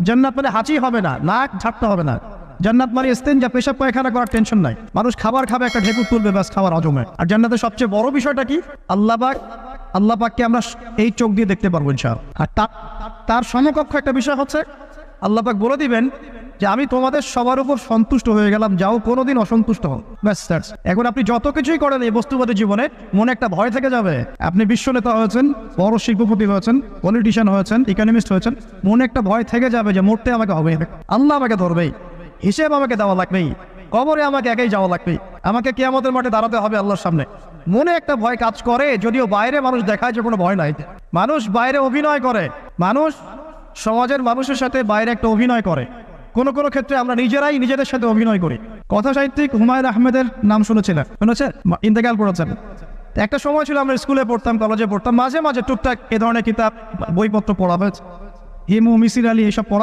জান্নাত মানে হাঁচি হবে না, নাক ঝাড়তে হবে না। জান্নাত মানে ইস্তেঞ্জা, পেশাব পায়খানা করার টেনশন নাই। মানুষ খাবার খাবে, একটা ঢেকুর তুলবে, ব্যাস খাবার হজমে। আর জান্নাতের সবচেয়ে বড় বিষয়টা কি? আল্লাহ পাককে আমরা এই চোখ দিয়ে দেখতে পারবো ইনশাআল্লাহ। আর তার সমকক্ষ একটা বিষয় হচ্ছে আল্লাহ পাক বলে দিবেন যে আমি তোমাদের সবার উপর সন্তুষ্ট হয়ে গেলাম, যাও কোনোদিন অসন্তুষ্ট হন। ব্যাস দ্যাটস। এখন আপনি যত কিছুই করেন এই বস্তুবাদী জীবনে, মনে একটা ভয় থেকে যাবে। আপনি বিশ্ব নেতা হয়েছেন, বড় শিল্পপতি হয়েছেন, পলিটিশিয়ান হয়েছেন, ইকোনমিস্ট হয়েছেন, মনে একটা ভয় থেকে যাবে যে মরতে আমাকে হবে, আল্লাহ আমাকে ধরবেই, হিসেব আমাকে দেওয়া লাগবেই, কবরে আমাকে একাই যাওয়া লাগবেই, আমাকে কিয়ামতের মাঠে দাঁড়াতে হবে আল্লাহর সামনে। মনে একটা ভয় কাজ করে, যদিও বাইরে মানুষ দেখায় যে কোনো ভয় নাই। মানুষ বাইরে অভিনয় করে, মানুষ সমাজের মানুষের সাথে বাইরে একটা অভিনয় করে। কোনো কোনো ক্ষেত্রে আমরা নিজেরাই নিজেদের সাথে অভিনয় করি। কথা সাহিত্যিক হুমায়ুন আহমেদের নাম শুনেছেন? ইন্তেকাল করেছেন। একটা সময় ছিল আমরা স্কুলে পড়তাম, কলেজে পড়তাম, মাঝে মাঝে টুকটাক এ ধরনের কিতাব বইপত্র পড়া হয়েছে, হিমু, মিসির আলী, এইসব পড়া